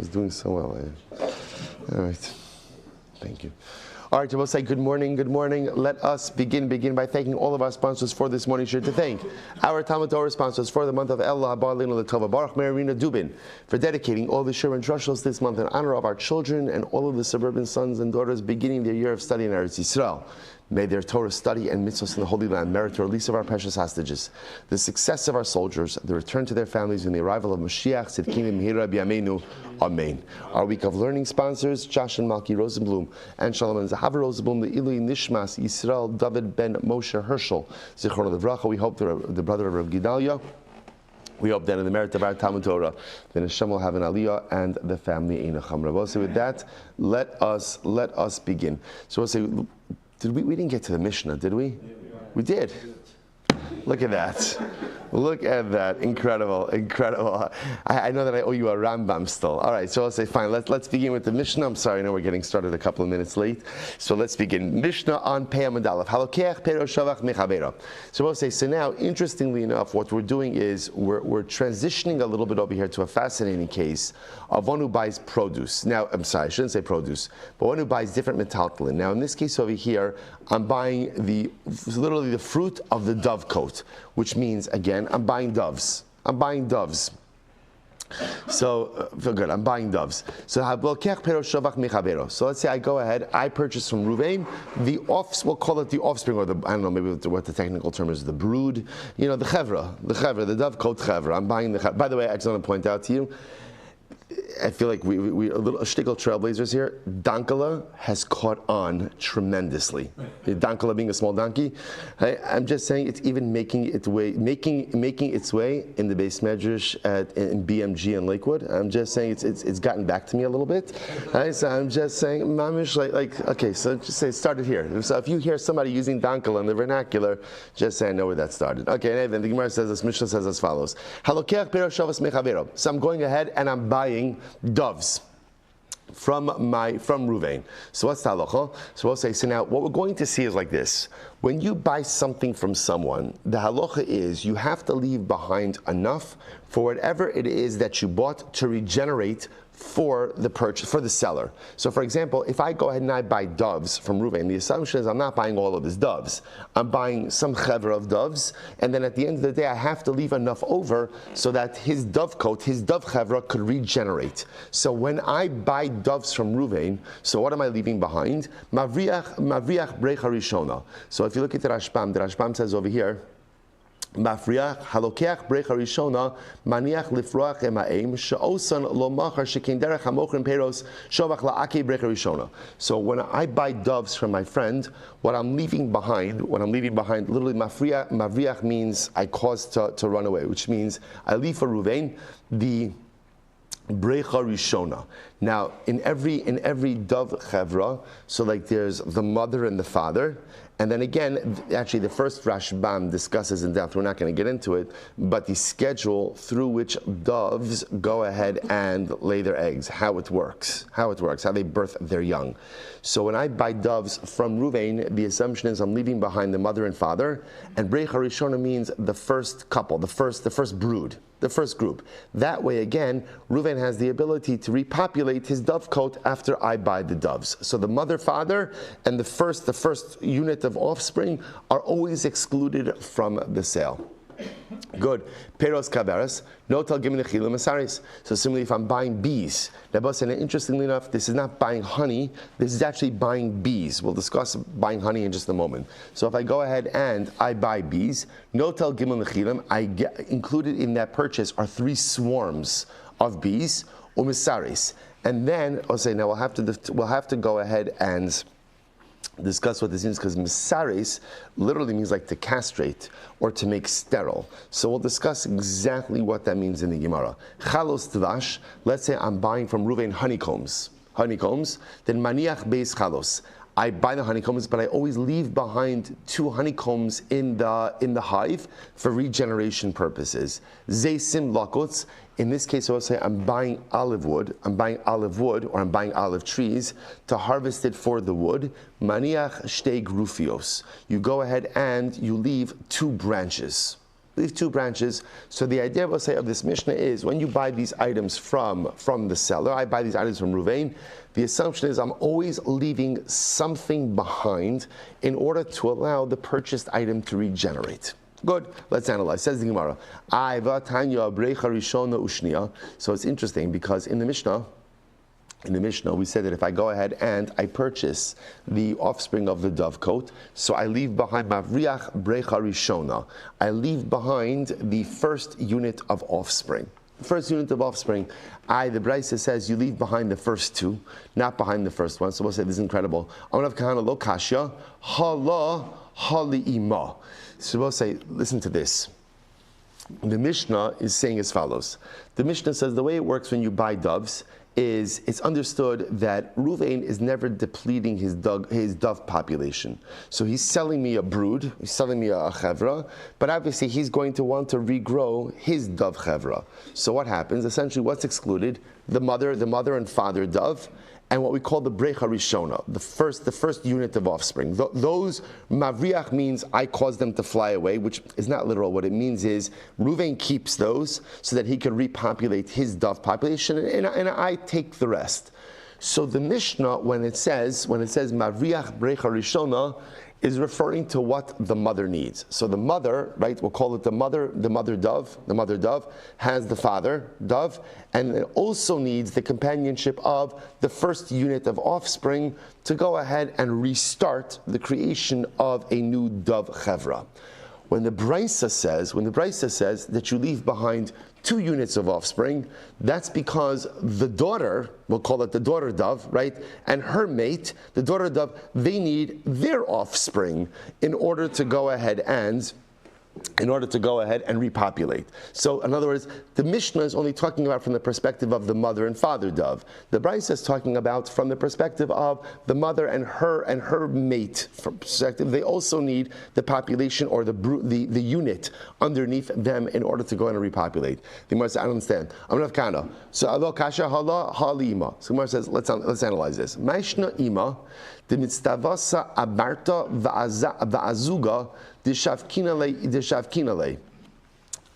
was doing so well. All right. Thank you. All right, we'll say good morning, good morning. Let us begin by thanking all of our sponsors for this morning. Sure to thank our Talmud Torah sponsors for the month of Elul Haba Aleinu L'Tova, Baruch Marina Dubin, for dedicating all the Shir and Drushos this month in honor of our children and all of the suburban sons and daughters beginning their year of study in Eretz Yisrael. May their Torah study and mitzvahs in the Holy Land merit the release of our precious hostages, the success of our soldiers, the return to their families, and the arrival of Mashiach Tzidkinu Mihira B'Yameinu. Amen. Our week of learning sponsors, Josh and Malki Rosenblum, and Shalom and Zahav Rosenblum, the Ilui Nishmas, Yisrael David ben Moshe Herschel, Zichron Levracha. We hope the brother of Rav Gedalia. We hope that in the merit of our Talmud Torah, then Hashem will have an aliyah and the family Einacham. Rabbi, so with that, let us begin. So we'll say, we didn't get to the Mishnah, did we? We did. Look at that. Look at that. Incredible, incredible. I know that I owe you a Rambam still. All right, so I'll say, fine, let's begin with the Mishnah. I'm sorry, I know we're getting started a couple of minutes late. So let's begin. Mishnah on Pei Amud Aleph. Halokeach pero shavach mechavero. So we'll say, so now, interestingly enough, what we're doing is we're transitioning a little bit over here to a fascinating case of one who buys produce. Now, I'm sorry, I shouldn't say produce, but one who buys different metaltalin. Now, in this case over here, I'm buying literally the fruit of the dovecot, which means, again, I'm buying doves. So, feel good, I'm buying doves. So let's say I go ahead, I purchase from Ruvain, we'll call it the offspring, or I don't know, maybe what the technical term is, the brood, the chevra, the dovecot chevra. I'm buying the chevra. By the way, I just want to point out to you, I feel like we a little shtickle trailblazers here. Dankala has caught on tremendously. Dankala being a small donkey, I'm just saying it's even making its way in the base medrash in BMG in Lakewood. I'm just saying it's gotten back to me a little bit. So I'm just saying, mamish, okay, so just say it started here. So if you hear somebody using Dankala in the vernacular, just say I know where that started. Okay, and then the Gemara says this, Mishnah says as follows: So I'm going ahead and I'm buying doves from Ruvain. So what's the halacha? So we'll say, so now what we're going to see is like this. When you buy something from someone, the halacha is you have to leave behind enough for whatever it is that you bought to regenerate for the purchase, for the seller. So for example, if I go ahead and I buy doves from Ruvain, the assumption is I'm not buying all of his doves. I'm buying some chevra of doves, and then at the end of the day, I have to leave enough over so that his dovecot, his dove chevra could regenerate. So when I buy doves from Ruvain, so what am I leaving behind? Mavriach brecha rishona. So if you look at the Rashbam says over here, Mafriach halokeach brecha rishona maniach lifroach emaim sheosan lo machar shekein derech hamochrim peros shovach laake brecha rishona. So when I buy doves from my friend, what I'm leaving behind, literally mavriach means I cause to run away, which means I leave for Ruvain the brecha rishona. Now, in every dove chevra, so like there's the mother and the father, and then again, actually the first Rashbam discusses in depth, we're not going to get into it, but the schedule through which doves go ahead and lay their eggs, how it works, how they birth their young. So when I buy doves from Ruvain, the assumption is I'm leaving behind the mother and father, and brecha rishona means the first couple, the first brood, the first group. That way, again, Ruvain has the ability to repopulate his dovecot after I buy the doves. So the mother, father, and the first unit of offspring are always excluded from the sale. Good. Peros kaveras, no tal gimin nechilim asaris. So similarly, if I'm buying bees, and interestingly enough, this is not buying honey, this is actually buying bees. We'll discuss buying honey in just a moment. So if I go ahead and I buy bees, no tal gimin nechilim, included in that purchase are 3 swarms of bees, umisaris. And then I'll say, now we'll have to go ahead and discuss what this means, because misares literally means like to castrate or to make sterile. So we'll discuss exactly what that means in the Gemara. Chalos tvash, let's say I'm buying from Ruvain honeycombs, then maniach beis chalos. I buy the honeycombs, but I always leave behind 2 honeycombs in the hive for regeneration purposes. Zeisim lakots. In this case, I will say I'm buying olive wood, or I'm buying olive trees to harvest it for the wood. Maniach shtei grufios. You go ahead and you leave 2 branches. Leave 2 branches. So the idea of this Mishnah is when you buy these items from the seller, I buy these items from Ruvain, the assumption is I'm always leaving something behind in order to allow the purchased item to regenerate. Good. Let's analyze. Says the Gemara. So it's interesting because in the Mishnah, we said that if I go ahead and I purchase the offspring of the dovecote, so I leave behind Mavriach Brecha Rishona. I leave behind the first unit of offspring. The first unit of offspring, the Brisa says you leave behind the first 2, not behind the first one. So we'll say this is incredible. Amrav Kahana lo kasha, hala hali ima. So we'll say, listen to this. The Mishnah is saying as follows. The Mishnah says the way it works when you buy doves is it's understood that Ruvain is never depleting his dove population. So he's selling me a brood, he's selling me a chevra, but obviously he's going to want to regrow his dove chevra. So what happens? Essentially what's excluded? The mother and father dove, and what we call the brecha rishona, the first unit of offspring. Those mavriach means I cause them to fly away, which is not literal. What it means is Ruvain keeps those so that he can repopulate his dove population, and I take the rest. So the Mishnah, when it says mavriach brecha rishona, is referring to what the mother needs. So the mother, right, we'll call it the mother dove. The mother dove has the father dove, and it also needs the companionship of the first unit of offspring to go ahead and restart the creation of a new dove chevra. When the Brisa says that you leave behind 2 units of offspring, that's because the daughter, we'll call it the daughter dove, right, and her mate, the daughter dove, they need their offspring in order to go ahead and repopulate. So in other words, the Mishnah is only talking about from the perspective of the mother and father dove. The Brisa is talking about from the perspective of the mother and her mate. From perspective, they also need the population or the unit underneath them in order to go and repopulate. The Gemara says, I don't understand. I'm not kana. So alo kasha hala halima. So the Gemara says, let's analyze this. Maishna ima the mitzvasa abarta va'azuga.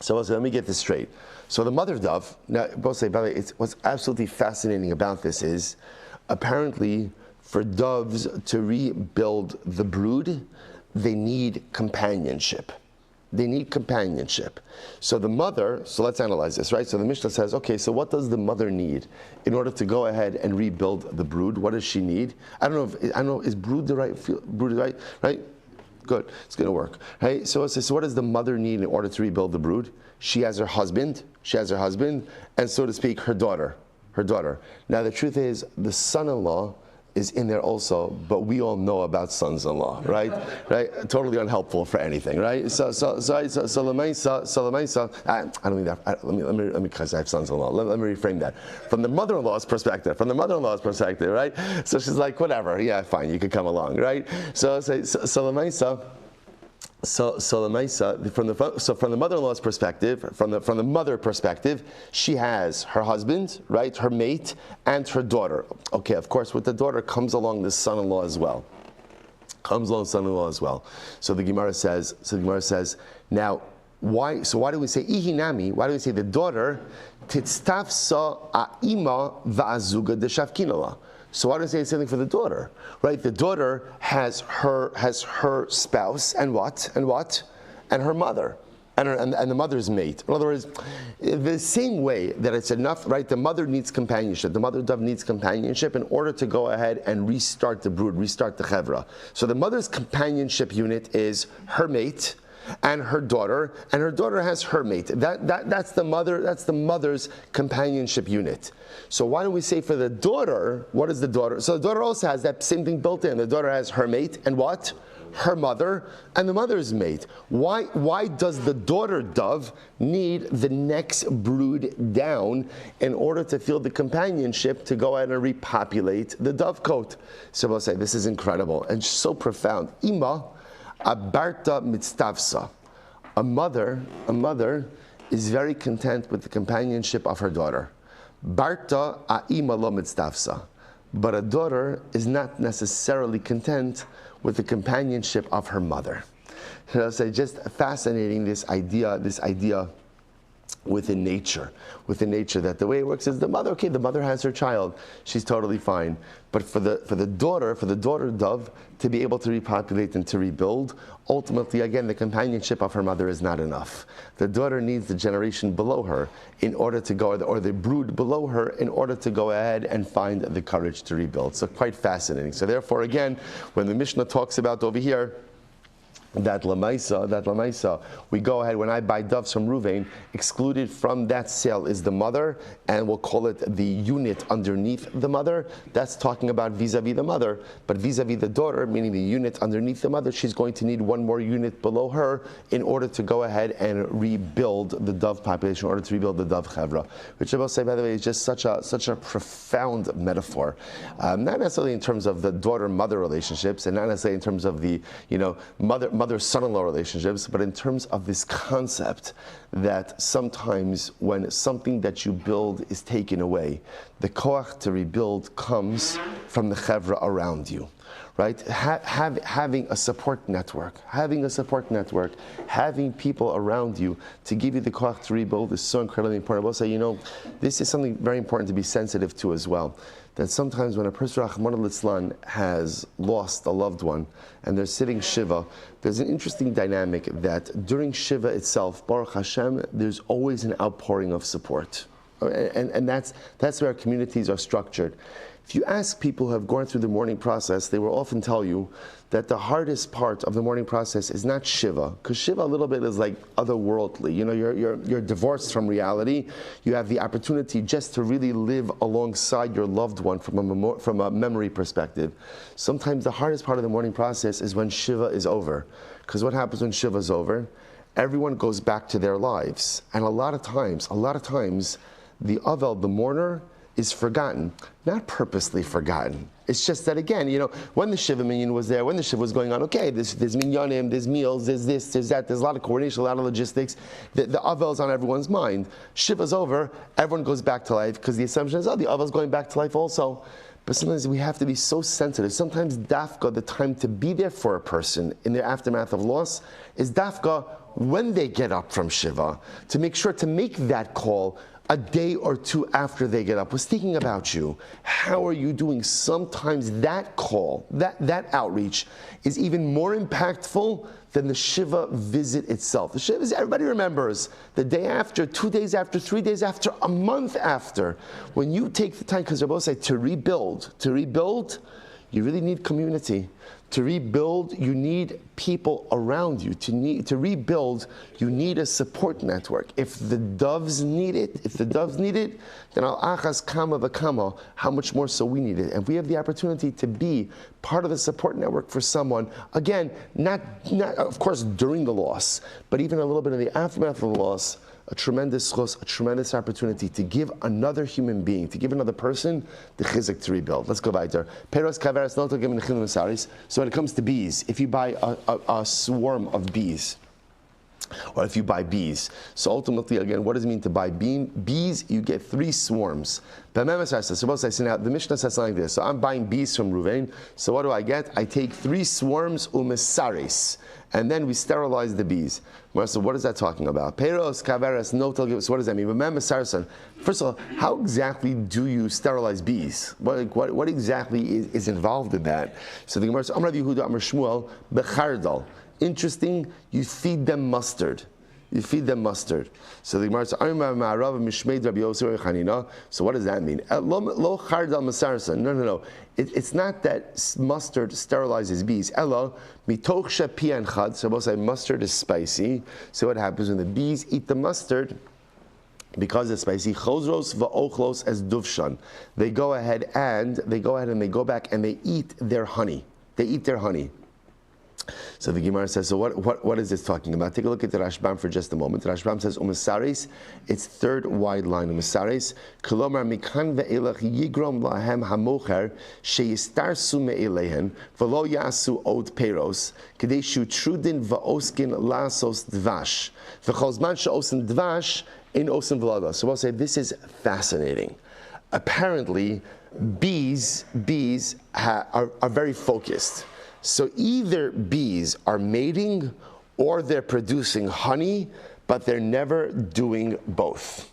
So let me get this straight. So the mother dove, now both say, by the way, what's absolutely fascinating about this is apparently for doves to rebuild the brood, they need companionship. So the mother, so let's analyze this, right? So the Mishnah says, okay, so what does the mother need in order to go ahead and rebuild the brood? What does she need? I don't know, is brood the right, right? Good, it's going to work. Right? So what does the mother need in order to rebuild the brood? She has her husband, and so to speak, her daughter. Now the truth is, the son-in-law is in there also, but we all know about sons-in-law, right? Right? Totally unhelpful for anything, right? So Lemaisa, I don't mean that. Let me, because I have sons-in-law. Let me reframe that. From the mother-in-law's perspective, right? So she's like, whatever, yeah, fine, you could come along, right? So Lemaisa. So from the mother-in-law's perspective, from the mother perspective, she has her husband, right, her mate, and her daughter. Okay, of course, with the daughter comes along the son-in-law as well. So the Gemara says, now, why? So why do we say ihinami? Why do we say the daughter titztafsa a'ima va'azuga deshavkinala? So why do we say something for the daughter? Right? The daughter has her spouse and what? And her mother. And the mother's mate. In other words, the same way that it's enough, right? The mother needs companionship. The mother dove needs companionship in order to go ahead and restart the brood, restart the chevra. So the mother's companionship unit is her mate and her daughter has her mate. That's the mother's companionship unit. So why don't we say for the daughter, what is the daughter? So the daughter also has that same thing built in. The daughter has her mate and what? Her mother and the mother's mate. Why does the daughter dove need the next brood down in order to feel the companionship to go out and repopulate the dovecote? So we'll say this is incredible and so profound. Ima abarta mitztavsa. A mother is very content with the companionship of her daughter. Barta a'ima lo mitztavsa. But a daughter is not necessarily content with the companionship of her mother. So just fascinating, this idea within nature, that the way it works is the mother has her child, she's totally fine. But for the daughter dove to be able to repopulate and to rebuild, ultimately, again, the companionship of her mother is not enough. The daughter needs the generation below her in order to go, or the brood below her, in order to go ahead and find the courage to rebuild. So quite fascinating. So therefore, again, when the Mishnah talks about over here, that lamaisa, we go ahead, when I buy doves from Ruvain, excluded from that sale is the mother, and we'll call it the unit underneath the mother. That's talking about vis-a-vis the mother, but vis-a-vis the daughter, meaning the unit underneath the mother, she's going to need one more unit below her in order to go ahead and rebuild the dove population, in order to rebuild the dove chevra, which I will say, by the way, is just such a profound metaphor. Not necessarily in terms of the daughter-mother relationships, and not necessarily in terms of the mother-son-in-law relationships, but in terms of this concept that sometimes when something that you build is taken away, the koach to rebuild comes from the chevra around you, right? Having a support network, having people around you to give you the koach to rebuild is so incredibly important. I will say, this is something very important to be sensitive to as well. That sometimes when a person, Rahman al-Islam, has lost a loved one and they're sitting Shiva, there's an interesting dynamic that during Shiva itself, Baruch Hashem, there's always an outpouring of support. And that's where our communities are structured. If you ask people who have gone through the mourning process, they will often tell you that the hardest part of the mourning process is not Shiva, because Shiva a little bit is like otherworldly. You're divorced from reality. You have the opportunity just to really live alongside your loved one from a memory perspective. Sometimes the hardest part of the mourning process is when Shiva is over, because what happens when Shiva is over? Everyone goes back to their lives, and a lot of times, the Avel, the mourner, is forgotten, not purposely forgotten. It's just that, again, when the Shiva minyan was there, when the Shiva was going on, okay, there's minyanim, there's meals, there's this, there's that, there's a lot of coordination, a lot of logistics. The Avel's on everyone's mind. Shiva's over, everyone goes back to life, because the assumption is, the Avel's going back to life also. But sometimes we have to be so sensitive. Sometimes dafka, the time to be there for a person in their aftermath of loss, is dafka when they get up from Shiva, to make sure to make that call a day or two after they get up. Was thinking about you. How are you doing? Sometimes that call, that outreach is even more impactful than the Shiva visit itself. The Shiva, everybody remembers, the day after, 2 days after, 3 days after, a month after. When you take the time, because they're both saying to rebuild, you really need community. To rebuild, you need people around you. To rebuild, you need a support network. If the doves need it, then al achas kama v'kama, how much more so we need it. And we have the opportunity to be part of the support network for someone. Again, not of course during the loss, but even a little bit in the aftermath of the loss. A tremendous opportunity to give another human being, to give another person the chizuk to rebuild. Let's go back there. So when it comes to bees, if you buy a swarm of bees, or if you buy bees, so ultimately, again, what does it mean to buy bees? You get 3 swarms. So now the Mishnah says something like this. So I'm buying bees from Ruvain. So what do I get? I take 3 swarms umesaris, and then we sterilize the bees. So what is that talking about? Peros, kaveras, notel. So what does that mean? First of all, how exactly do you sterilize bees? What exactly is involved in that? So the Gemara says, Amar Yehuda, Amar Shmuel, bechardal. Interesting, you feed them mustard. So the Gemara says, so what does that mean? Lo chardal masarsan. No. It's not that mustard sterilizes bees. Ella mitoch shepian chad. So we'll say mustard is spicy. So what happens when the bees eat the mustard? Because it's spicy, chosros va'ochlos as duvshan. They go ahead and they go back and they eat their honey. So the Gemara says, so what is this talking about? Take a look at the Rashbam for just a moment. The Rashbam says, umesaris, it's third wide line, umesaris, kolomar mikan ve'elach yigrom lahem hamocher sheyistarsu me'elehen v'lo yasu od peros kedei shu trudin va'oskin lasos dvash v'chozman she'osin dvash in osin v'lada. So we'll say, this is fascinating. Apparently, bees are very focused. So either bees are mating or they're producing honey, but they're never doing both.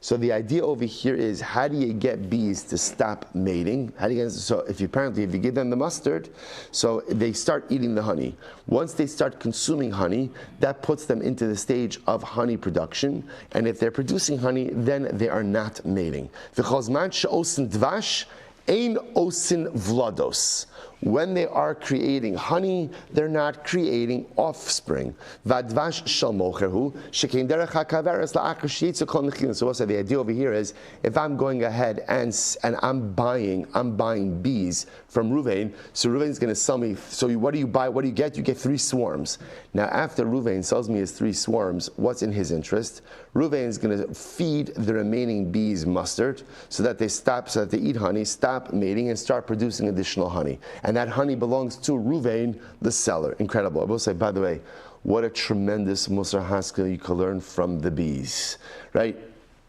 So the idea over here is, how do you get bees to stop mating? So if you give them the mustard, so they start eating the honey. Once they start consuming honey, that puts them into the stage of honey production. And if they're producing honey, then they are not mating. Ein osin vlados. When they are creating honey, they're not creating offspring. Vadvash shalmocherhu shekein derech hakaveres la'achar sheyitzu kol nechilin. So also the idea over here is, if I'm going ahead and I'm buying bees from Ruvain, so Ruvain's going to sell me. So what do you buy? What do you get? You get 3 swarms. Now after Ruvain sells me his 3 swarms, what's in his interest? Ruvain is going to feed the remaining bees mustard so that they eat honey, stop mating, and start producing additional honey. And that honey belongs to Ruvain, the seller. Incredible. I will say, by the way, what a tremendous Musar Haskell you can learn from the bees, right?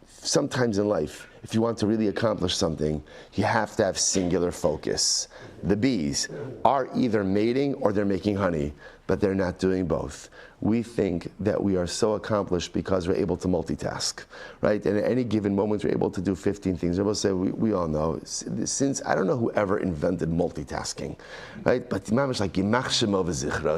Sometimes in life, if you want to really accomplish something, you have to have singular focus. The bees are either mating or they're making honey, but they're not doing both. We think that we are so accomplished because we're able to multitask, right? And at any given moment, we're able to do 15 things. I will say, we all know, since, I don't know who ever invented multitasking, right? But mamish like Yimach Shemo v'zichro,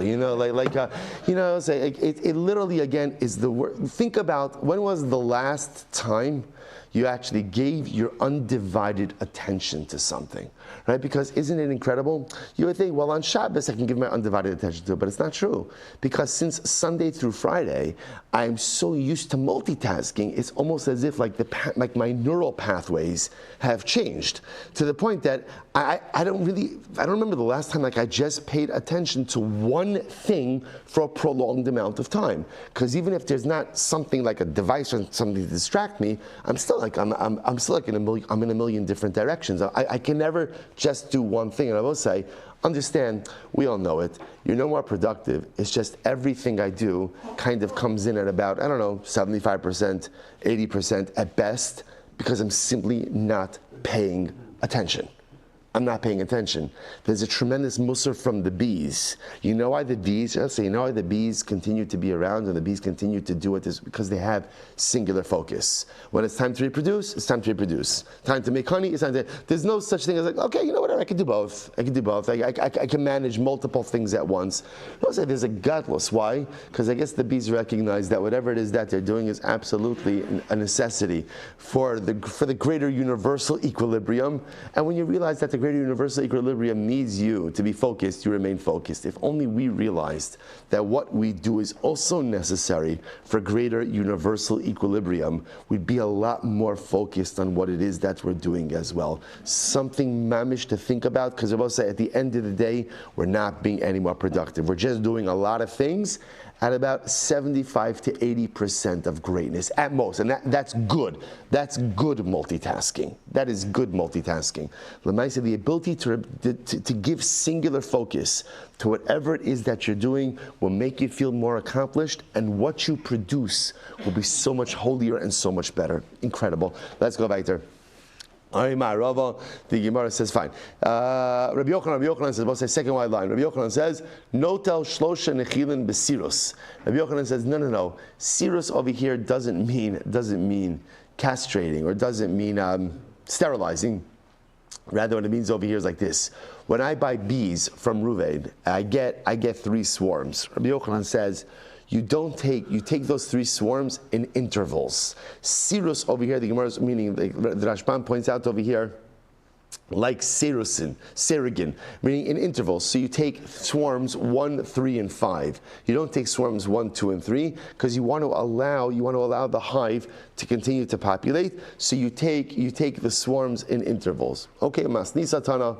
it literally, again, is the word. Think about, when was the last time you actually gave your undivided attention to something, right? Because isn't it incredible? You would think, well, on Shabbos I can give my undivided attention to it, but it's not true. Because since Sunday through Friday, I'm so used to multitasking, it's almost as if like my neural pathways have changed to the point that I don't remember the last time like I just paid attention to one thing for a prolonged amount of time. Because even if there's not something like a device or something to distract me, I'm still like I'm in a million different directions. I can never just do one thing. And I will say, understand, we all know it. You're no more productive. It's just everything I do kind of comes in at about, 75%, 80% at best, because I'm simply not paying attention. I'm not paying attention. There's a tremendous musar from the bees. You know why the bees, continue to be around and the bees continue to do it? Is because they have singular focus. When it's time to reproduce, it's time to reproduce. Time to make honey, it's time to, there's no such thing as like, okay, whatever, I can do both. I can manage multiple things at once. I say there's a godless. Why? Because I guess the bees recognize that whatever it is that they're doing is absolutely a necessity for the greater universal equilibrium. And when you realize that the greater universal equilibrium needs you to be focused, you remain focused. If only we realized that what we do is also necessary for greater universal equilibrium, we'd be a lot more focused on what it is that we're doing as well. Something mamish to think about, because I will say at the end of the day, we're not being any more productive. We're just doing a lot of things at about 75 to 80% of greatness at most. And that's good. That's good multitasking. That is good multitasking. Lemaisa, the ability to give singular focus to whatever it is that you're doing will make you feel more accomplished, and what you produce will be so much holier and so much better. Incredible. Let's go back there. The Gemara says, fine. Rabbi Yochanan says, what's the second wide line? Rabbi Yochanan says, Notel shlosha nechilin besirus. Rabbi Yochanan says, no. Sirus over here doesn't mean castrating or doesn't mean sterilizing. Rather, what it means over here is like this. When I buy bees from Ruvain, I get 3 swarms. Rabbi Yochanan says, you take those 3 swarms in intervals. Sirus over here, the Gemara is meaning, the Rashbam points out over here, like serigin, meaning in intervals. So you take swarms 1, 3, and 5. You don't take swarms 1, 2, and 3 because you want to allow the hive to continue to populate. So you take the swarms in intervals. Okay, Masni Satana.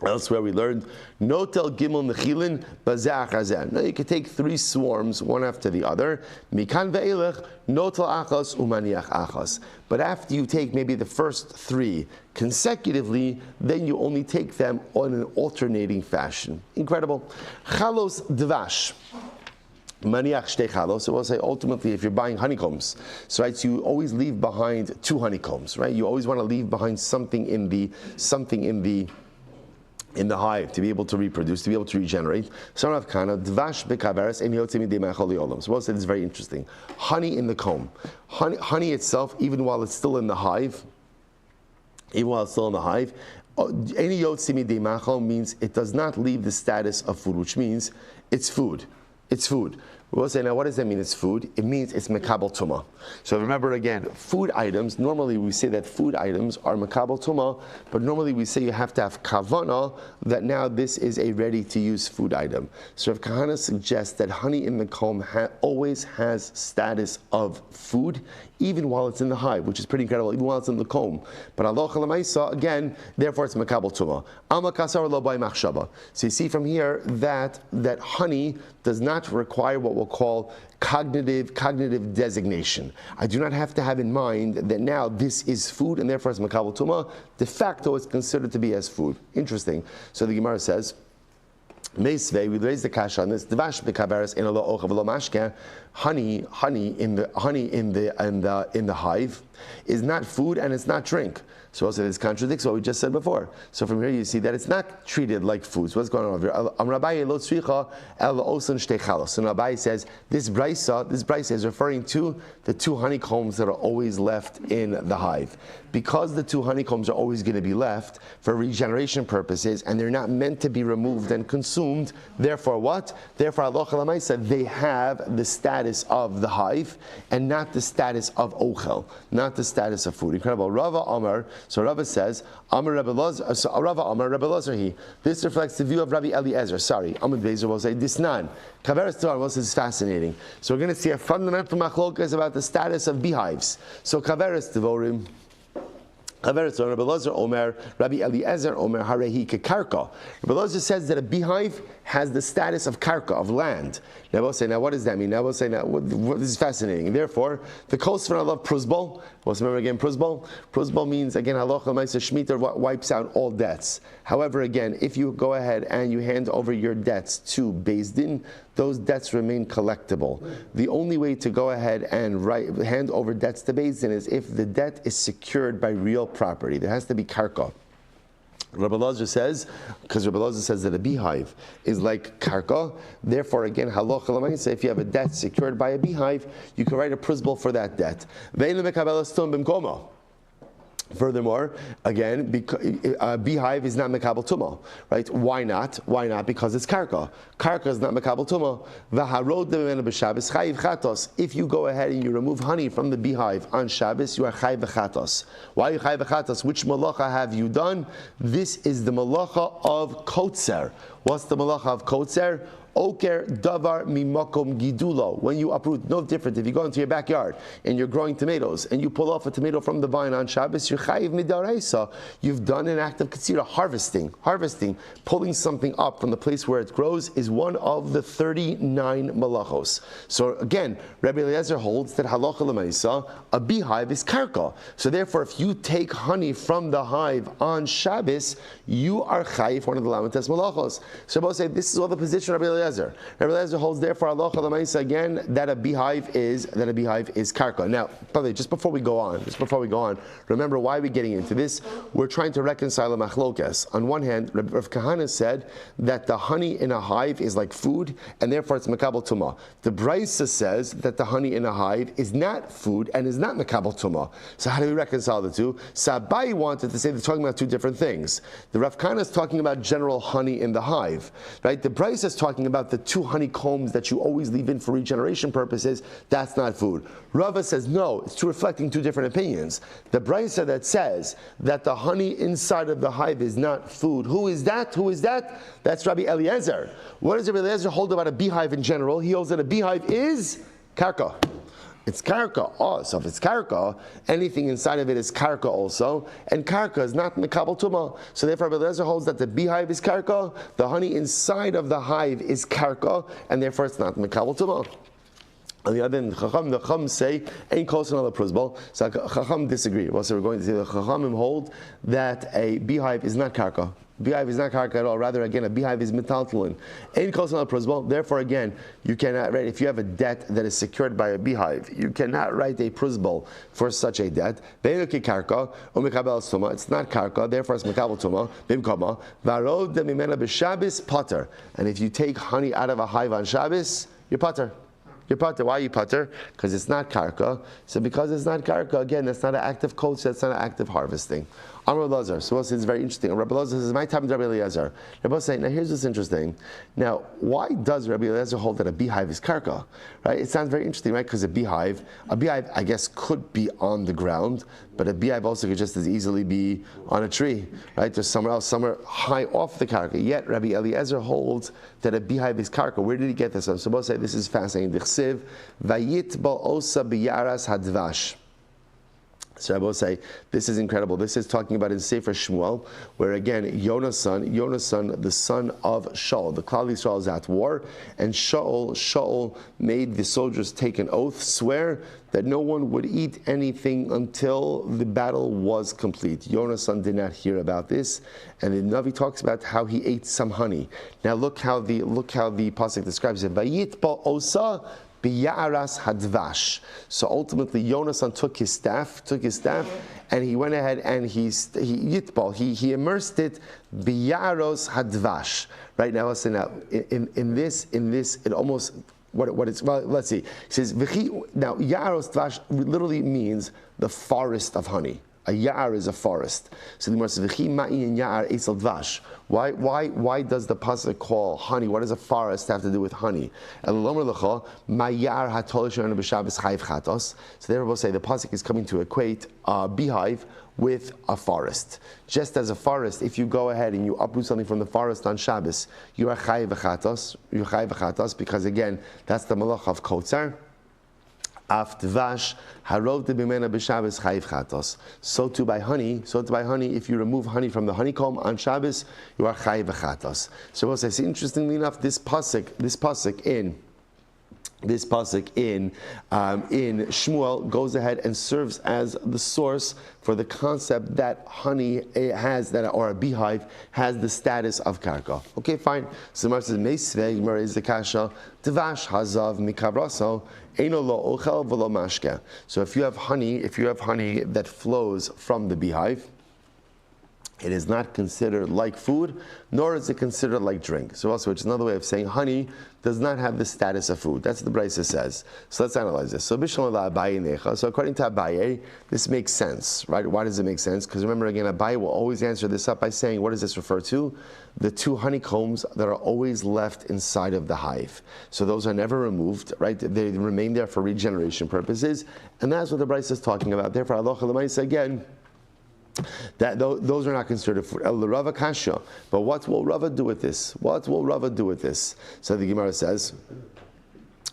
Elsewhere we learned, Notel Gimel Nechilin Bazeh Achazeh. Now you can take 3 swarms, one after the other. Mikan ve'elech Notel Achas Umaniach Achas. But after you take maybe the first 3 consecutively, then you only take them on an alternating fashion. Incredible. Chalos Dvash. Maniach shtei chalos. So we'll say ultimately, if you're buying honeycombs, so you always leave behind 2 honeycombs, right? You always want to leave behind something in the in the hive to be able to reproduce, to be able to regenerate. So we'll say this is very interesting. Honey in the comb. Honey itself, even while it's still in the hive, any yotzimi de machol means it does not leave the status of food, which means it's food. It's food. We'll say, now what does that mean it's food? It means it's mekabel tuma. So remember again, food items, normally we say that food items are mekabel tuma, but normally we say you have to have kavana, that now this is a ready-to-use food item. So Rav Kahana suggests that honey in the comb always has status of food, even while it's in the hive, which is pretty incredible, even while it's in the comb. But halacha l'maisa, again, therefore it's mekabel tuma. Alma kasar lo by machshava. So you see from here that honey does not require what we'll call cognitive designation. I do not have to have in mind that now this is food and therefore it's mekabel tuma. De facto, it's considered to be as food. Interesting. So the Gemara says, Meisvei, we raise the kasha on this. Dvash bekaberes in lo ochav lo mashke. Honey in the hive is not food and it's not drink. So also this contradicts what we just said before. So from here you see that it's not treated like food. So what's going on over here? So Rabbi says this brisa is referring to the two honeycombs that are always left in the hive. Because the two honeycombs are always going to be left for regeneration purposes and they're not meant to be removed and consumed, therefore what? Therefore halacha l'maisa, they have the status of the hive and not the status of ochel, not the status of food. Incredible. Rava Amar, so Rava says, Amar Rabbi Elazar, so Rava Amar Rabbi Elazar he. This reflects the view of Rabbi Eliezer. Sorry, Amud Bezer will say Disnan. Kaveres Torah, this is fascinating. So we're going to see a fundamental machlokas about the status of beehives. So Kaveres Devorim. Rabbi Elazar Omer, Rabbi Eliezer Omer, Harehi Kekarka. Rabbi Elazar says that a beehive has the status of karka, of land. Now we'll say, now what does that mean? Now we'll say, this is fascinating. Therefore, the Kosvan I love Pruzbol. Let's remember again, Pruzbol. Pruzbol means, again, halacha l'maisa shmita wipes out all debts. However, again, if you go ahead and you hand over your debts to Beis Din, those debts remain collectible. The only way to go ahead and hand over debts to Beis Din is if the debt is secured by real property. There has to be karka. Rabbi Elazar says, because Rabbi Elazar says that a beehive is like karka, therefore again, halacha l'maisa, if you have a debt secured by a beehive, you can write a pruzbol for that debt. Furthermore, again, a beehive is not mekabel tuma, right? Why not? Why not? Because it's karka. Karka is not mekabel tuma. V'harod demenu b'Shabbos chayiv chatos. If you go ahead and you remove honey from the beehive on Shabbos, you are chayiv v'chatos. Why are you chayiv v'chatos? Which malacha have you done? This is the malacha of kotzer. What's the malacha of kotzer? Oker davar mimakom gidulo. When you uproot, no different. If you go into your backyard and you're growing tomatoes and you pull off a tomato from the vine on Shabbos, you're chayiv midaraisa. You've done an act of katsira, harvesting. Pulling something up from the place where it grows is one of the 39 malachos. So again, Rabbi Eliezer holds that halacha l'maisa, a beehive is karka. So therefore, if you take honey from the hive on Shabbos, you are chayiv, one of the lamites malachos. So both say this is all the position of Rabbi Eliezer. Rabbi Eliezer holds therefore halacha l'maisa again that a beehive is karka. Now, by the way, just before we go on, remember why we're getting into this. We're trying to reconcile a machlokas. On one hand, Rav Kahana said that the honey in a hive is like food, and therefore it's mekabel tuma. The Brisa says that the honey in a hive is not food and is not mekabel tuma. So how do we reconcile the two? Sabai wanted to say they're talking about two different things. The Rav Kahana is talking about general honey in the hive, right? The Brisa is talking about the two honeycombs that you always leave in for regeneration purposes. That's not food. Rava says no, it's reflecting two different opinions. The Brisa that says that the honey inside of the hive is not food, who is that? That's Rabbi Eliezer. What does Rabbi Eliezer hold about a beehive in general? He holds that a beehive is karka. It's karka. Oh, so if it's karka, anything inside of it is karka also, and karka is not mekabel tuma. So therefore, Rabbi Eliezer holds that the beehive is karka, the honey inside of the hive is karka, and therefore it's not mekabel tuma. On the other hand, the Chacham say, ain't close another pruzbal. So Chacham disagree. Well, so we're going to see the Chachamim hold that a beehive is not karka. Beehive is not karka at all. Rather, again, a beehive is metaltalin. Ein kosan al pruzbal. Therefore, again, you cannot write, if you have a debt that is secured by a beehive, you cannot write a pruzbal for such a debt. Be'enuki karka, or mikabel tuma. It's not karka, therefore it's mikabel tuma. Bimkama. Varod de mimena b'Shabbos pater. And if you take honey out of a hive on Shabbos, you're pater. You're pater. Why are you pater? Because it's not karka. So because it's not karka, again, that's not an active culture, that's not an active harvesting. Amar Lazar. So it's very interesting. Rabbi Lazar says, my time is Rabbi Eliezer. Rabbi saying, now here's what's interesting. Now, why does Rabbi Eliezer hold that a beehive is karka? Right? It sounds very interesting, right? Because a beehive, I guess, could be on the ground, but a beehive also could just as easily be on a tree, right? There's somewhere else, somewhere high off the karka. Yet Rabbi Eliezer holds that a beehive is karka. Where did he get this from? So both say this is fascinating. Dichsiv, vayit ba osa biyaras hadvash. So I will say, this is incredible. This is talking about in Sefer Shmuel, where again, Yonasan, the son of Shaul, the Klal Yisrael is at war, and Shaul made the soldiers take an oath, swear that no one would eat anything until the battle was complete. Yonasan did not hear about this, and the Navi talks about how he ate some honey. Now look how the pasuk describes it. Vayit ba osa Biyaras hadvash. So ultimately, Yonasan took his staff, and he went ahead and he immersed it biyaros hadvash. Right now, listen. Now, in this, it almost what it's. Well, let's see. He says now yaros dvash literally means the forest of honey. A ya'ar is a forest. So the Gemara says, "V'chi ma'in ya'ar esel dvash." Why does the pasuk call honey? What does a forest have to do with honey? So therefore, we'll say the pasuk is coming to equate a beehive with a forest. Just as a forest, if you go ahead and you uproot something from the forest on Shabbos, you are chayiv v'chatos, because again, that's the malach of kotzar. Afdvash harov de bimena b'Shabbos chayiv chatos. So too by honey. If you remove honey from the honeycomb on Shabbos, you are chayiv chatos. So we'll say, interestingly enough, this pasuk in Shmuel goes ahead and serves as the source for the concept that honey has or a beehive has the status of karka. Okay, fine. So Gemara says, Meisvei Gemara is the kasha dvash hazav mikabraso eino lo ochel v'lo mashke. So if you have honey that flows from the beehive, it is not considered like food, nor is it considered like drink. So also, it's another way of saying honey does not have the status of food. That's what the Brisa says. So let's analyze this. So according to Abaye, this makes sense, right? Why does it make sense? Because remember again, Abaye will always answer this up by saying, what does this refer to? The two honeycombs that are always left inside of the hive. So those are never removed, right? They remain there for regeneration purposes. And that's what the Brisa is talking about. Therefore, Allah L'maisa again, that those are not considered food. Rava kasha. But what will Rava do with this? So the Gemara says,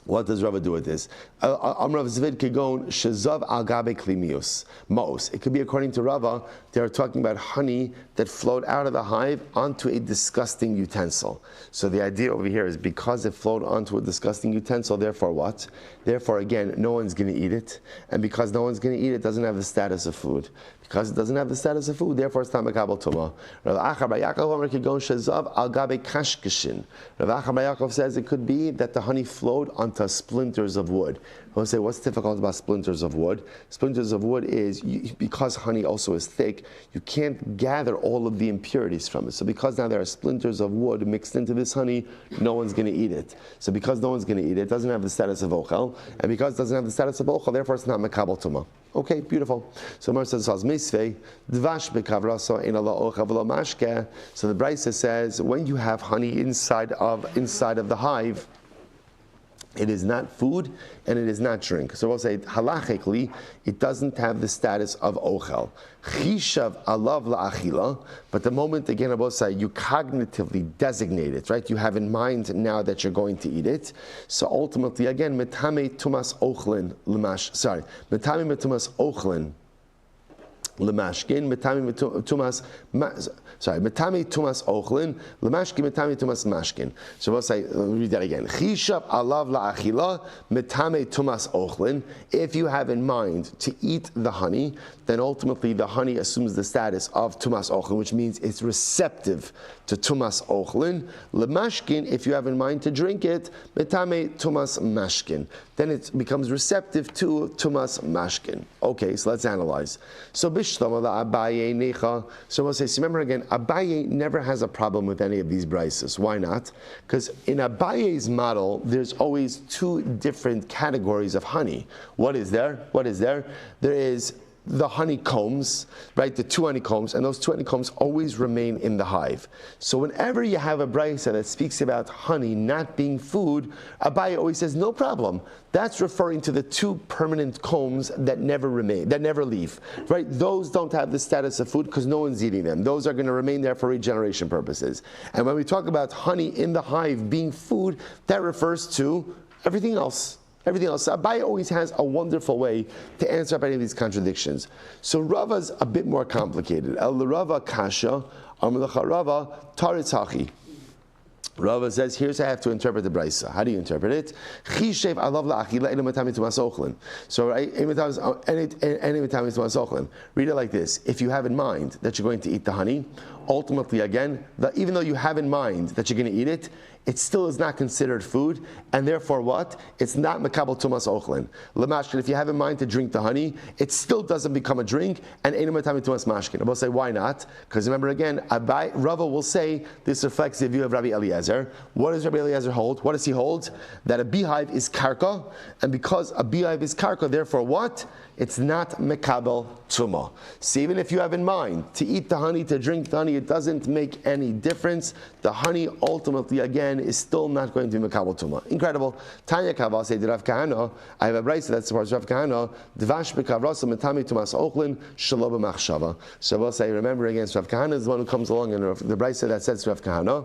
what does Rava do with this? Amrav Zvid Kegon Shazav Al Gabe Klimius Mos. It could be according to Rava, they are talking about honey that flowed out of the hive onto a disgusting utensil. So the idea over here is because it flowed onto a disgusting utensil, therefore what? Therefore again, no one's going to eat it. And because no one's going to eat it, it doesn't have the status of food. Because it doesn't have the status of food, therefore it's not mekabel tuma. Rav Achar Bar Yaakov Kegon Shazav Al Gabe Kashkashin. Rav Achar Bar Yaakov says it could be that the honey flowed onto splinters of wood. We'll say, what's difficult about splinters of wood? Splinters of wood is, because honey also is thick, you can't gather all of the impurities from it. So because now there are splinters of wood mixed into this honey, no one's going to eat it. So because no one's going to eat it, it doesn't have the status of ochel. And because it doesn't have the status of ochel, therefore it's not mekabel tuma. Okay, beautiful. So Mar says, Misvei, dvash bekavraso in Allah ochel v'lo mashke. So the Brisa says, when you have honey inside of the hive, it is not food and it is not drink. So we'll say halachically, it doesn't have the status of ochel. Chishav alav la'achila, but the moment again I will say you cognitively designate it, right? You have in mind now that you're going to eat it. So ultimately, again, metame tumas ochlin l'mash. Metame tumas ochlin Lemashkin metami tumas. Metami tumas ochlin lemashkin metami tumas mashkin. So we'll say, let me read that again. Chishap alav laachila metami tumas ochlin. If you have in mind to eat the honey, then ultimately the honey assumes the status of tumas ochlin, which means it's receptive to tumas ochlin. Lemashkin, if you have in mind to drink it, metami tumas mashkin, then it becomes receptive to tumas mashkin. Okay, so let's analyze. So Abaye necha. So we'll say, so remember again, Abaye never has a problem with any of these brises. Why not? Because in Abaye's model, there's always two different categories of honey. What is there? What is there? There is the honeycombs, right? The two honeycombs, and those two honeycombs always remain in the hive. So whenever you have a brisa that speaks about honey not being food, Abaye always says, no problem. That's referring to the two permanent combs that never remain, that never leave, right? Those don't have the status of food because no one's eating them. Those are going to remain there for regeneration purposes. And when we talk about honey in the hive being food, that refers to everything else. Everything else. Abaye always has a wonderful way to answer up any of these contradictions. So Rava's a bit more complicated. El Rava kasha, Amalacha Rava taritzachi. Rava says, here's how I have to interpret the brisa. How do you interpret it? Chishev alav la'achila enu matami tumas ochlin. So, right, read it like this. If you have in mind that you're going to eat the honey, ultimately, again, even though you have in mind that you're going to eat it, it still is not considered food, and therefore what? It's not mekabel tumas ochlin. Lemashkin, if you have in mind to drink the honey, it still doesn't become a drink, and enu matami tumas mashkin. I will say, why not? Because remember again, Rava will say, this reflects the view of Rabbi Eliezer. What does Rabbi Eliezer hold? What does he hold? That a beehive is karka, and because a beehive is karka, therefore what? It's not mekabel tuma. So even if you have in mind to eat the honey, to drink the honey, it doesn't make any difference. The honey ultimately, again, is still not going to be mekabel tuma. Incredible. Tanya Kaval said to Rav Kahana, I have a brayso that supports Rav Kahana, Dvash bekavrasa metami tumas ochlin shelo b'machshava. So we'll say, remember again, Rav Kahana is the one who comes along, and the brayso that says to Rav Kahana,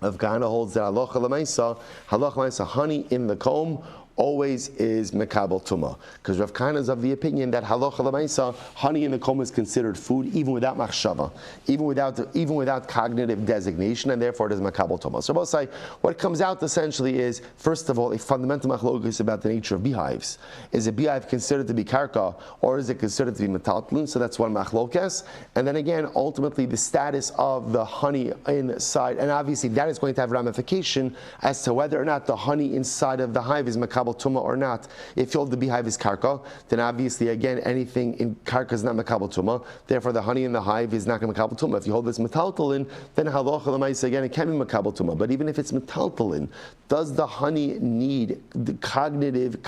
Rav Kahana holds that halacha l'maisa, honey in the comb always is mekabel tuma, because Rav Kahana is of the opinion that halacha l'maisa, honey in the comb is considered food even without machshava, even without cognitive designation, and therefore it is mekabel tuma. So both say what comes out essentially is, first of all, a fundamental machlokes about the nature of beehives. Is a beehive considered to be karka, or is it considered to be metaltlin? So that's one machlokes. And then again, ultimately the status of the honey inside, and obviously that is going to have ramification as to whether or not the honey inside of the hive is mekabel tuma or not. If you hold the beehive is karka, then obviously again anything in karka is not mekabel tuma. Therefore, the honey in the hive is not going to mekabel tuma. If you hold this metaltalin, then halacha l'maisa again it can be mekabel tuma. But even if it's metaltalin, does the honey need the cognitive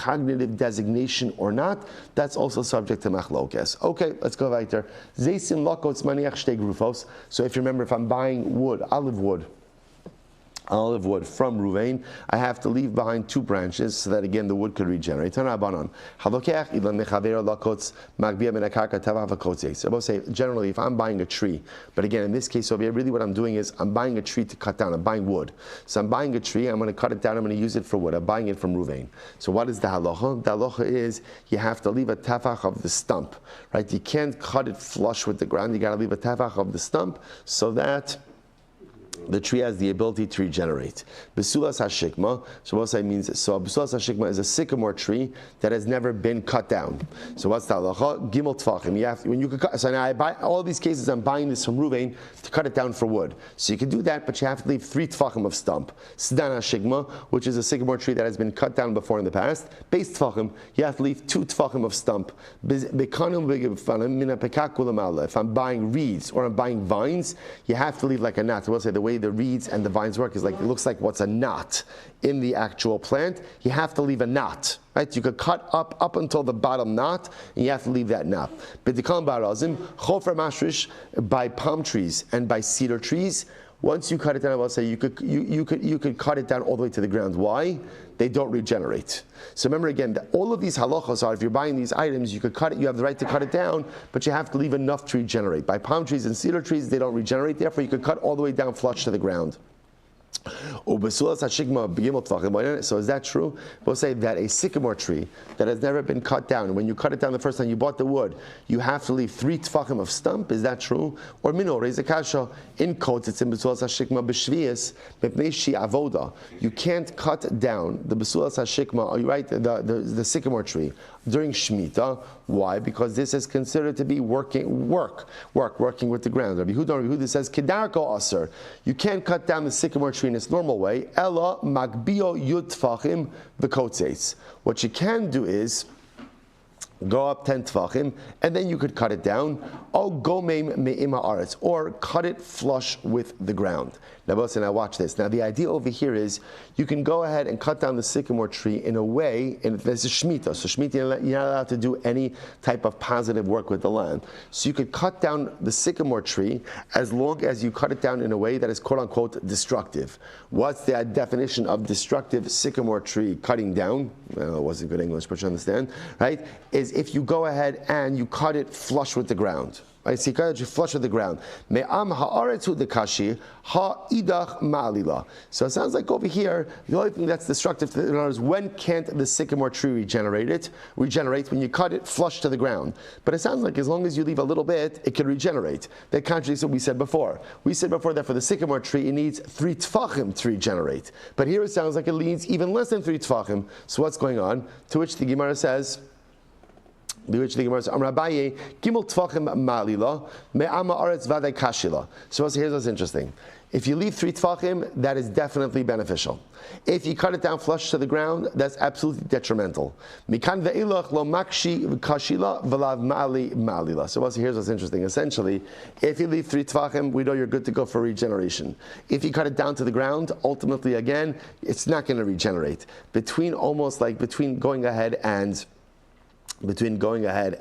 designation or not? That's also subject to machlokes. Okay, let's go right there. Zeisim lakotz maniach shtei grufos. So if you remember, if I'm buying wood, olive wood from Ruvain, I have to leave behind two branches so that again the wood could regenerate. So we'll say generally if I'm buying a tree, but again in this case over here, really what I'm doing is I'm buying a tree to cut down. I'm buying wood. So I'm buying a tree, I'm going to cut it down, I'm going to use it for wood. I'm buying it from Ruvain. So what is the halacha? The halacha is you have to leave a tefach of the stump, right? You can't cut it flush with the ground. You got to leave a tefach of the stump so that the tree has the ability to regenerate. Besulas hashikma, so what that means, so besulas hashikma is a sycamore tree that has never been cut down. So what's the halacha? Gimel tfachim. You have, when you could cut, so now I buy all these cases. I'm buying this from Ruvain to cut it down for wood. So you can do that, but you have to leave 3 tfachim of stump. Sdan hashikma, which is a sycamore tree that has been cut down before in the past. Base tfachim, you have to leave 2 tfachim of stump. If I'm buying reeds or I'm buying vines, you have to leave like a knot. So we'll say the way the reeds and the vines work is like, it looks like what's a knot in the actual plant. You have to leave a knot, right? You could cut up until the bottom knot, and you have to leave that knot. By palm trees and by cedar trees, once you cut it down, I will say you could cut it down all the way to the ground. Why? They don't regenerate. So remember again, that all of these halachos are, if you're buying these items, you could cut it, you have the right to cut it down, but you have to leave enough to regenerate. By palm trees and cedar trees, they don't regenerate, therefore you could cut all the way down flush to the ground. So is that true? We'll say that a sycamore tree that has never been cut down, when you cut it down the first time you bought the wood, you have to leave 3 tfachim of stump. Is that true? Or minor, raise a kasha. In quotes, it's in Besulas HaShikma b'shvius mepnei shi avoda. You can't cut down the Besulas HaShikma, right, the sycamore tree during Shemitah. Why? Because this is considered to be working with the ground. Rabbi Huda says, Kedarko aser. You can't cut down the sycamore tree in its normal way. Ella magbio yud tfachim v'kotzeitz. What you can do is go up 10 tfachim, and then you could cut it down. O gomeim me'im ha'aretz, or cut it flush with the ground. Now watch this. Now the idea over here is you can go ahead and cut down the sycamore tree in a way, and this is Shemitah. So Shemitah, you're not allowed to do any type of positive work with the land. So you could cut down the sycamore tree as long as you cut it down in a way that is quote unquote destructive. What's the definition of destructive sycamore tree cutting down? Well, it wasn't good English, but you understand, right? Is if you go ahead and you cut it flush with the ground. Right, so you cut it flush with the ground. Me'am ha'aretzu dekashi ha'idach ma'alila. So it sounds like over here, the only thing that's destructive to the, in other words, when can't the sycamore tree regenerate when you cut it flush to the ground. But it sounds like as long as you leave a little bit, it can regenerate. That contradicts what we said before. We said before that for the sycamore tree, it needs 3 tfachim to regenerate. But here it sounds like it needs even less than 3 tfachim. So what's going on? To which the Gemara says, so here's what's interesting. If you leave 3 tfachim, that is definitely beneficial. If you cut it down flush to the ground, that's absolutely detrimental. So here's what's interesting. Essentially, if you leave 3 tfachim, we know you're good to go for regeneration. If you cut it down to the ground, ultimately again, it's not going to regenerate. Between going ahead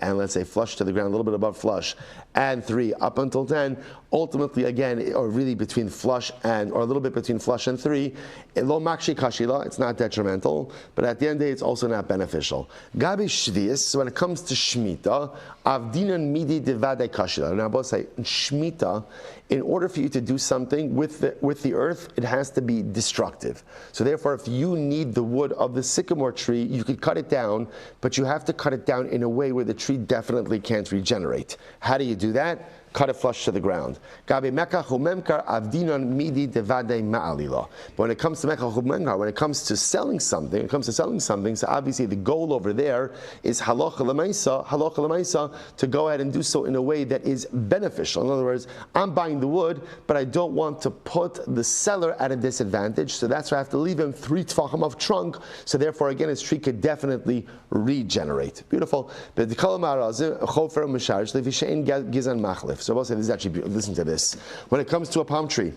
and let's say flush to the ground, a little bit above flush, and 3 up until 10, ultimately again, or really between flush and, or a little bit between flush and 3, lo makshi kashila, it's not detrimental, but at the end of the day, it's also not beneficial. Gabi shvius, so when it comes to Shemitah, avdinan midi devade kashila. Now both say, Shemitah, in order for you to do something with the earth, it has to be destructive. So therefore, if you need the wood of the sycamore tree, you could cut it down, but you have to cut it down in a way where the tree definitely can't regenerate. How do you do that? Cut it flush to the ground. But when it comes to mekach, when it comes to selling something, so obviously the goal over there is halacha l'maisa, to go ahead and do so in a way that is beneficial. In other words, I'm buying the wood, but I don't want to put the seller at a disadvantage, so that's why I have to leave him 3 tfachim of trunk, so therefore again his tree could definitely regenerate. Beautiful. So we'll say this is actually, listen to this. When it comes to a palm tree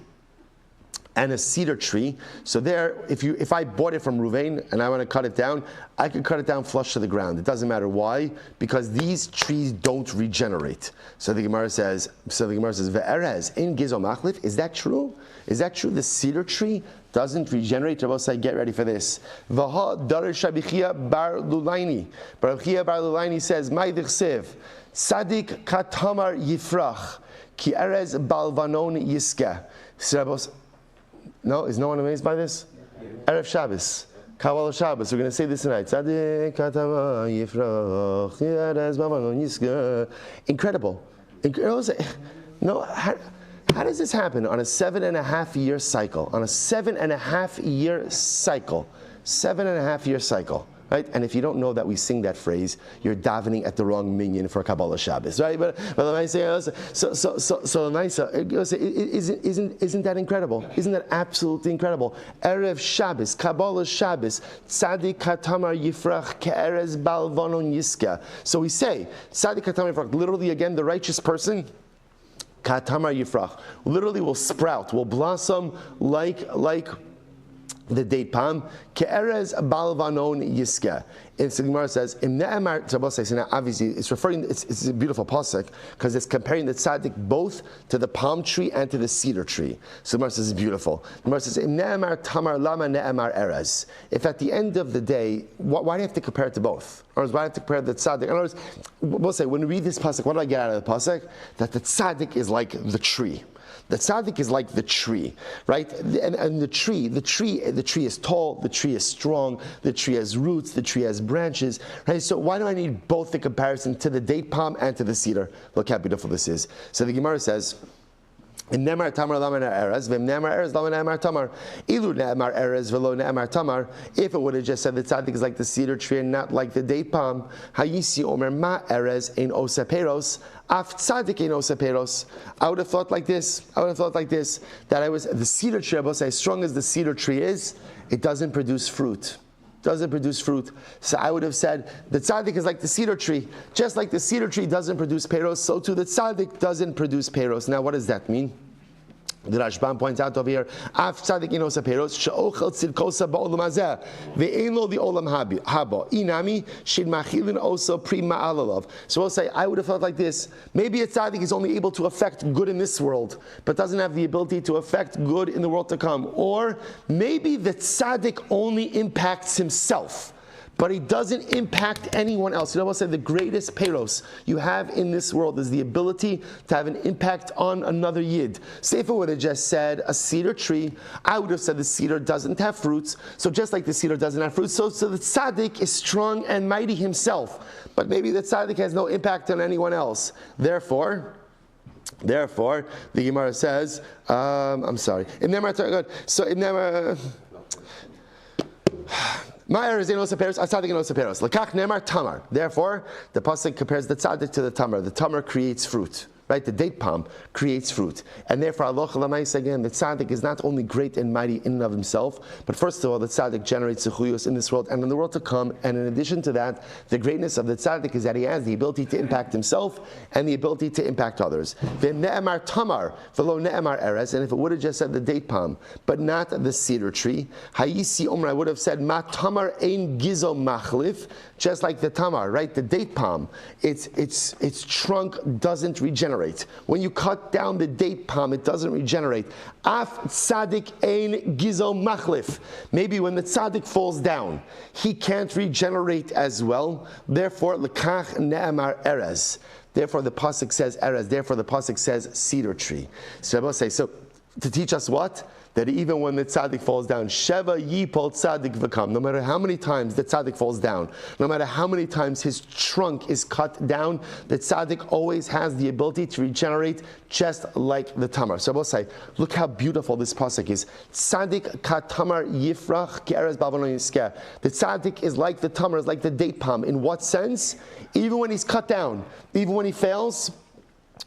and a cedar tree, so there, if I bought it from Ruvain and I want to cut it down, I could cut it down flush to the ground. It doesn't matter why, because these trees don't regenerate. So the Gemara says, Ve'erez in Gizo Machlif, is that true? Is that true? The cedar tree doesn't regenerate. Rabbi say, get ready for this. Vaha Darish Rabbi Bar Lulaini. Rabbi Bar Lulaini says, Ma'idich Sadik Katamar Yifrach Ki Erez Balvanon Yiske. No, is no one amazed by this? Erev Shabbos, Kabbalah Shabbos. We're going to say this tonight. Sadik Katamar Yifrach Ki Erez Balvanon Yiske. Incredible. No, how does this happen on a 7.5-year cycle? On a 7.5-year cycle. 7.5-year cycle. Right? And if you don't know that we sing that phrase, you're davening at the wrong minyan for Kabbalah Shabbos, right? But I say, isn't that incredible? Isn't that absolutely incredible? Erev Shabbos, Kabbalah Shabbos, Tzadik Katamar Yifrach Ke'erez Balvanon Yiska. So we say, Tzadik Katamar Yifrach, literally again, the righteous person, Katamar Yifrach, literally will sprout, will blossom like the date palm, ke'erez balvanon yiska. And the Gemara says, now obviously it's referring, it's a beautiful pasuk because it's comparing the tzaddik both to the palm tree and to the cedar tree. So the Gemara says it's beautiful. The Gemara says, Im ne'emar tamar lama ne'emar erez. If at the end of the day, why do you have to compare it to both? Or why do you have to compare the tzaddik? In other words, we'll say, when we read this pasuk, what do I get out of the pasuk? That the tzaddik is like the tree. The tzaddik is like the tree, right? And the tree is tall, the tree is strong, the tree has roots, the tree has branches, right? So why do I need both the comparison to the date palm and to the cedar? Look how beautiful this is. So the Gemara says, Nemar tamar lama erez, v'im nemar erez lama nemar tamar. Ilu nemar erez v'lo nemar tamar. If it would have just said the tzaddik is like the cedar tree and not like the date palm, hayisi omer ma erez ein osa peros, af tzaddik ein osa peros. I would have thought like this. That the cedar tree. As strong as the cedar tree is, it doesn't produce fruit. So I would have said the tzaddik is like the cedar tree. Just like the cedar tree doesn't produce peros, so too the tzaddik doesn't produce peros. Now what does that mean? The Rashbam points out over here, Af tzaddik inosa peros, she'ochel tzidkosa ba'olam hazeh, ve'ein lo the olam haba, inami shid machilin osa pri ma'alalov. So we'll say, I would have thought like this, maybe a tzaddik is only able to affect good in this world, but doesn't have the ability to affect good in the world to come. Or maybe the tzaddik only impacts himself, but he doesn't impact anyone else. You know what I say? The greatest peros you have in this world is the ability to have an impact on another yid. Say if it would have just said a cedar tree, I would have said the cedar doesn't have fruits. So just like the cedar doesn't have fruits, so the tzaddik is strong and mighty himself, but maybe the tzaddik has no impact on anyone else. Therefore, the Gemara says, I'm sorry. So in Nemar. Therefore, the pasuk compares the tzaddik to the tamar. The tamar creates fruit, right? The date palm creates fruit, and therefore, halacha l'maisa again, the tzaddik is not only great and mighty in and of himself, but first of all, the tzaddik generates zechuyos in this world and in the world to come. And in addition to that, the greatness of the tzaddik is that he has the ability to impact himself and the ability to impact others. Ve'ne'emar tamar v'lo ne'emar erez, and if it would have just said the date palm, but not the cedar tree, hayisi omer, I would have said ma tamar ein gizo machlif, just like the tamar, right? The date palm, its trunk doesn't regenerate. When you cut down the date palm, it doesn't regenerate. Af tzaddik ein gizo machlif. Maybe when the tzaddik falls down, he can't regenerate as well. Therefore, lekach ne'emar erez. Therefore, the pasuk says erez. Therefore, the pasuk says cedar tree. So I will say, so to teach us what? That even when the tzaddik falls down, Sheva Yipol tzaddik v'kam, no matter how many times the tzaddik falls down, no matter how many times his trunk is cut down, the tzaddik always has the ability to regenerate just like the tamar. So I will say, look how beautiful this pasuk is. Tzaddik ka tamar yifrach ke'erez b'avon yiskeh. The tzaddik is like the tamar, is like the date palm. In what sense? Even when he's cut down, even when he fails,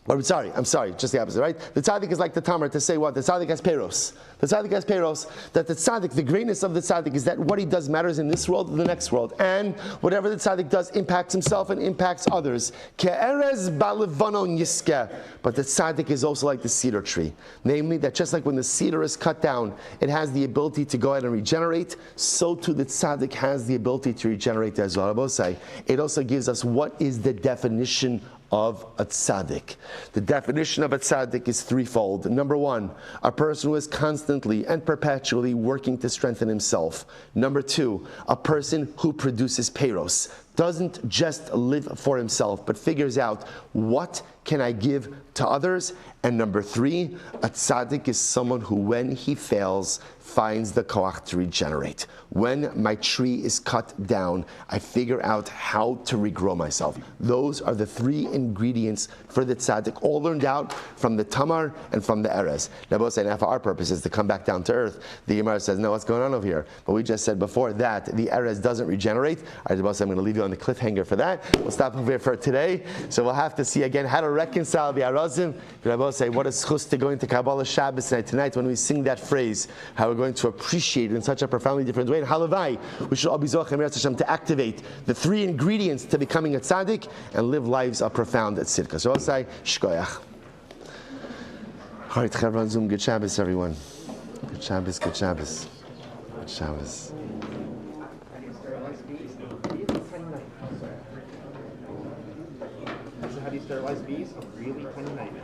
I'm sorry, just the opposite, right? The tzaddik is like the tamar to say what? The tzaddik has peros. The tzaddik has peros, that the tzaddik, the greatness of the tzaddik is that what he does matters in this world and the next world. And whatever the tzaddik does impacts himself and impacts others. Ke'erez ba'levanon yiskeh. But the tzaddik is also like the cedar tree. Namely, that just like when the cedar is cut down, it has the ability to go ahead and regenerate, so too the tzaddik has the ability to regenerate as well. It also gives us what is the definition of a tzaddik. The definition of a tzaddik is threefold. Number one, a person who is constantly and perpetually working to strengthen himself. Number two, a person who produces peros, doesn't just live for himself, but figures out what can I give to others. And number three, a tzaddik is someone who, when he fails, finds the koach to regenerate. When my tree is cut down, I figure out how to regrow myself. Those are the three ingredients for the tzaddik, all learned out from the tamar and from the erez. Now, both say, now for our purposes, to come back down to earth, the Gemara says, no, what's going on over here? But we just said before that the erez doesn't regenerate. All right, I'm going to leave you on the cliffhanger for that. We'll stop over here for today. So we'll have to see again how to reconcile the arazim. But I will say, what is chus to going to Kabbalah Shabbos tonight when we sing that phrase, how we're going to appreciate it in such a profoundly different way. And halavai, we should all be zochem Hashem to activate the three ingredients to becoming a tzaddik and live lives of profound tzidka. So I'll say, shkoyach. All right, Chavran Zoom, good Shabbos, everyone. Good Shabbos, good Shabbos. Good Shabbos. How do you sterilize bees? A really tiny knife.